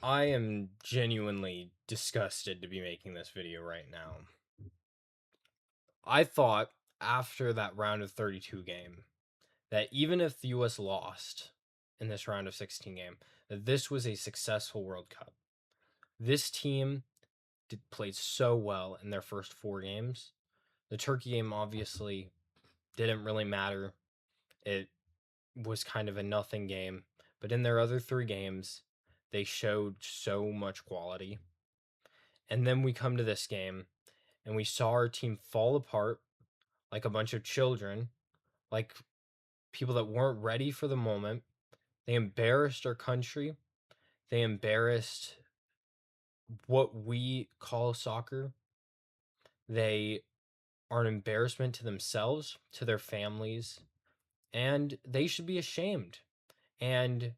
I am genuinely disgusted to be making this video right now. I thought after that round of 32 game that even if the US lost in this round of 16 game, that this was a successful World Cup. This team played so well in their first 4 games. The Turkey game obviously didn't really matter. It was kind of a nothing game, but in their other 3 games, they showed so much quality. And then we come to this game and we saw our team fall apart like a bunch of children, like people that weren't ready for the moment. They embarrassed our country. They embarrassed what we call soccer. They are an embarrassment to themselves, to their families, and they should be ashamed. And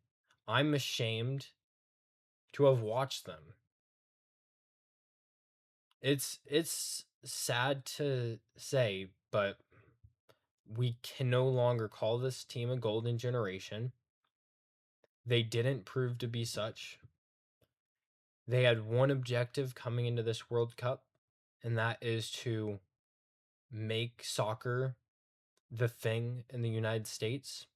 I'm ashamed to have watched them. It's sad to say, but we can no longer call this team a golden generation. They didn't prove to be such. They had one objective coming into this World Cup, and that is to make soccer the thing in the United States.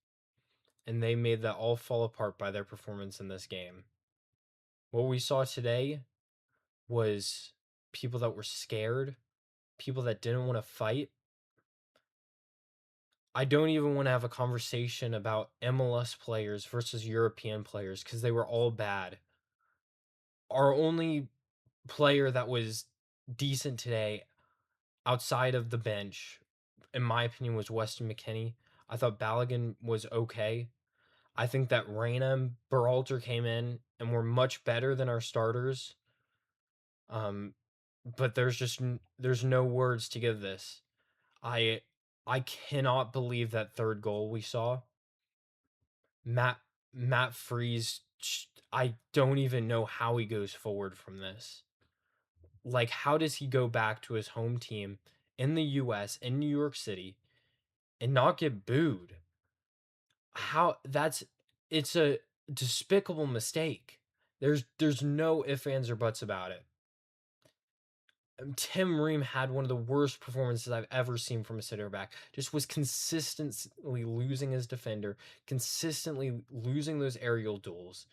And they made that all fall apart by their performance in this game. What we saw today was people that were scared, people that didn't want to fight. I don't even want to have a conversation about MLS players versus European players because they were all bad. Our only player that was decent today outside of the bench, in my opinion, was Weston McKennie. I thought Balogun was okay. I think that Reyna and Berhalter came in and were much better than our starters. But there's no words to give this. I I cannot believe that third goal we saw. Matt Matt Freeze. I don't even know how he goes forward from this. Like, how does he go back to his home team in the US, in New York City, and not get booed? How that's It's a despicable mistake. There's no ifs, ands, or buts about it. Tim Ream had one of the worst performances I've ever seen from a center back. Just was consistently losing his defender, consistently losing those aerial duels.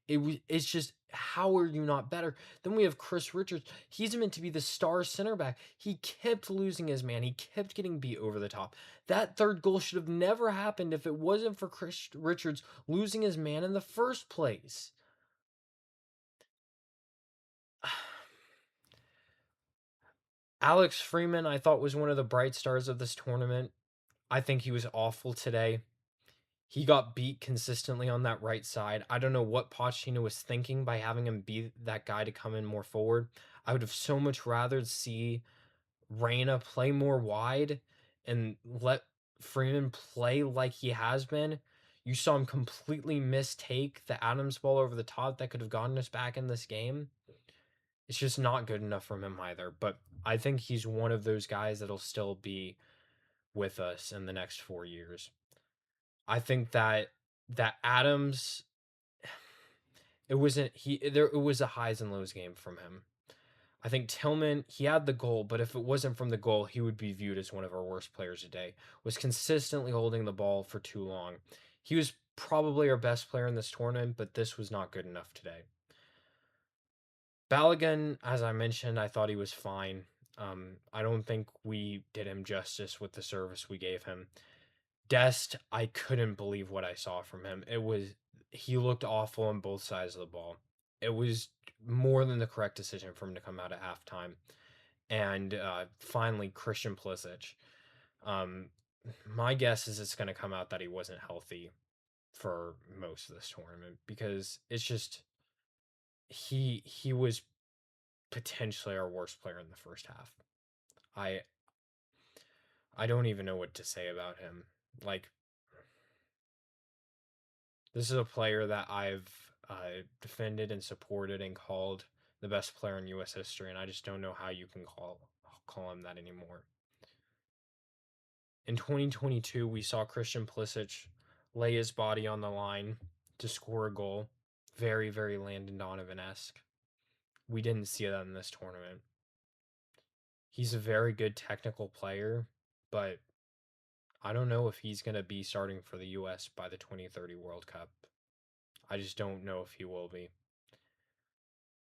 It's just, how are you not better? Then we have Chris Richards. He's meant to be the star center back. He kept losing his man. He kept getting beat over the top. That third goal should have never happened if it wasn't for Chris Richards losing his man in the first place. Alex Freeman, I thought, was one of the bright stars of this tournament. I think he was awful today. He got beat consistently on that right side. I don't know what Pochettino was thinking by having him be that guy to come in more forward. I would have so much rather see Reyna play more wide and let Freeman play like he has been. You saw him completely mistake the Adams ball over the top that could have gotten us back in this game. It's just not good enough from him either. But I think he's one of those guys that'll still be with us in the next 4 years. I think that Adams, it wasn't he there it was a highs and lows game from him. I think Tillman, he had the goal, but if it wasn't from the goal, he would be viewed as one of our worst players today. Was consistently holding the ball for too long. He was probably our best player in this tournament, but this was not good enough today. Balogun, as I mentioned, I thought he was fine. I don't think we did him justice with the service we gave him. Dest, I couldn't believe what I saw from him. He looked awful on both sides of the ball. It was more than the correct decision for him to come out at halftime. And finally, Christian Pulisic. Um, my guess is it's going to come out that he wasn't healthy for most of this tournament because it's just he was potentially our worst player in the first half. I I don't even know what to say about him. Like, this is a player that I've defended and supported and called the best player in U.S. history, and I just don't know how you can call him that anymore. In 2022, we saw Christian Pulisic lay his body on the line to score a goal Very, very Landon Donovan-esque. We didn't see that in this tournament. He's a very good technical player, but I don't know if he's going to be starting for the US by the 2030 World Cup. I just don't know if he will be.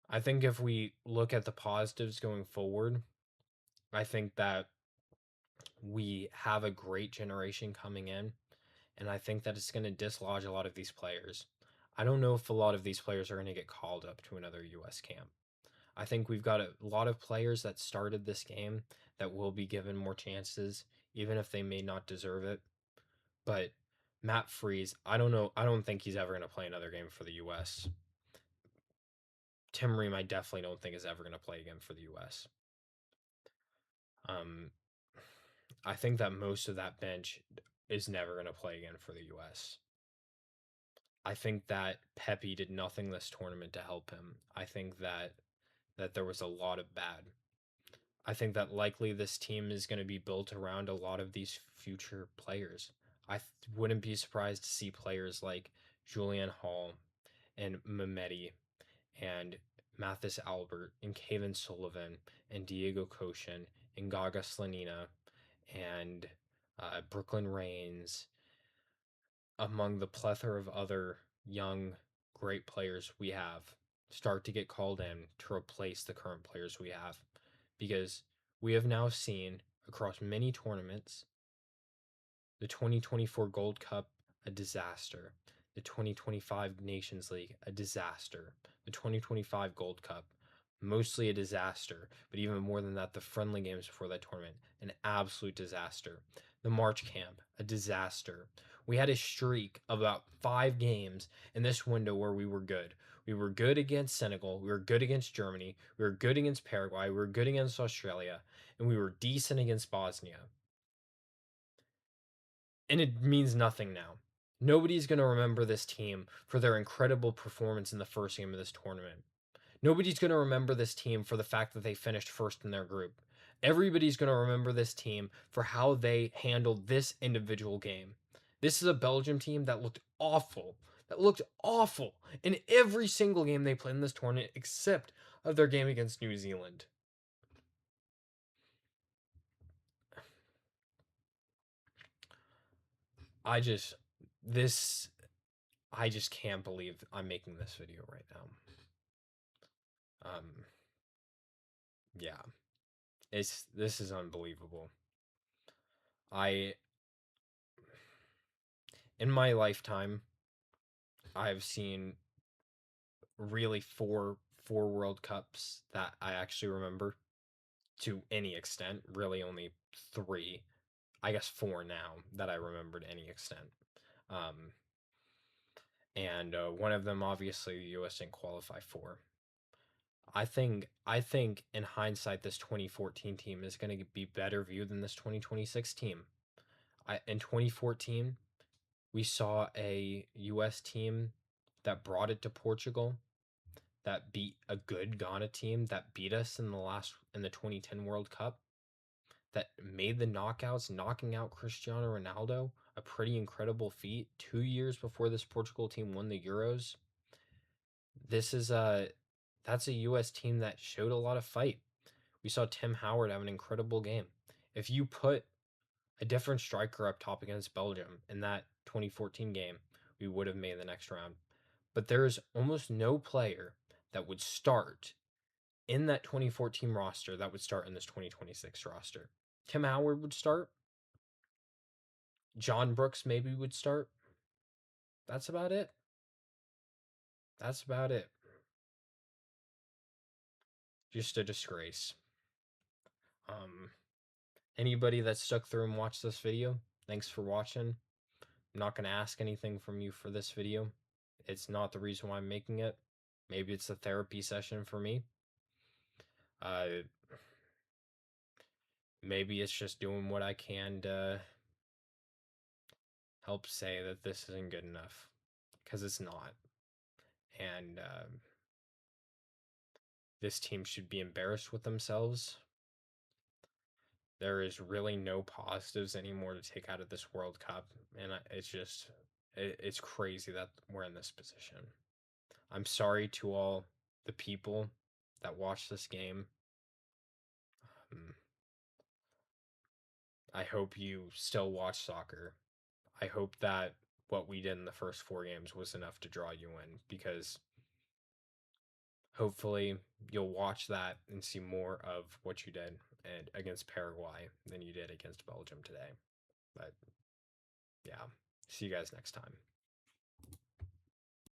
I think if we look at the positives going forward, I think that we have a great generation coming in, and I think that it's going to dislodge a lot of these players. I don't know if a lot of these players are going to get called up to another US camp. I think we've got a lot of players that started this game that will be given more chances, even if they may not deserve it. But Matt Freeze, I don't know. I don't think he's ever going to play another game for the U.S. Tim Ream, I definitely don't think is ever going to play again for the U.S. Um, I think that most of that bench is never going to play again for the U.S. I think that Pepe did nothing this tournament to help him. I think that there was a lot of bad. I think that likely this team is going to be built around a lot of these future players. Wouldn't be surprised to see players like Julian Hall and Mehmeti and Mathis Albert and Caven Sullivan and Diego Koshin and Gaga Slanina and Brooklyn Reigns among the plethora of other young, great players we have start to get called in to replace the current players we have. Because we have now seen across many tournaments the 2024 Gold Cup, a disaster. The 2025 Nations League, a disaster. The 2025 Gold Cup, mostly a disaster. But even more than that, the friendly games before that tournament, an absolute disaster. The March Camp, a disaster. We had a streak of about 5 games in this window where we were good. We were good against Senegal. We were good against Germany. We were good against Paraguay. We were good against Australia. And we were decent against Bosnia. And it means nothing now. Nobody's going to remember this team for their incredible performance in the first game of this tournament. Nobody's going to remember this team for the fact that they finished first in their group. Everybody's going to remember this team for how they handled this individual game. This is a Belgium team that looked awful. That looked awful in every single game they played in this tournament except of their game against New Zealand. I just this I just can't believe I'm making this video right now. Um, yeah, this is unbelievable. I in my lifetime, I've seen really four World Cups that I actually remember to any extent. Really, only 3, I guess 4 now that I remember to any extent. Um, and one of them, obviously, the U.S. didn't qualify for. I think in hindsight, this 2014 team is going to be better viewed than this 2026 team. In 2014, we saw a U.S. team that brought it to Portugal, that beat a good Ghana team that beat us in the 2010 World Cup, that made the knockouts, knocking out Cristiano Ronaldo, a pretty incredible feat 2 years before this Portugal team won the Euros. This is a That's a U.S. team that showed a lot of fight. We saw Tim Howard have an incredible game. If you put a different striker up top against Belgium in that 2014 game, we would have made the next round. But there's almost no player that would start in that 2014 roster that would start in this 2026 roster. Tim Howard would start. John Brooks maybe would start. That's about it. That's about it. Just a disgrace. Um, Anybody that stuck through and watched this video, thanks for watching. I'm not going to ask anything from you for this video. It's not the reason why I'm making it. Maybe it's a therapy session for me. Uh, Maybe it's just doing what I can to help say that this isn't good enough. Because it's not. And this team should be embarrassed with themselves. There is really no positives anymore to take out of this World Cup. And it's crazy that we're in this position. I'm sorry to all the people that watched this game. Mm, I hope you still watch soccer. I hope that what we did in the first four games was enough to draw you in, because hopefully you'll watch that and see more of what you did against Paraguay than you did against Belgium today. But yeah, see you guys next time.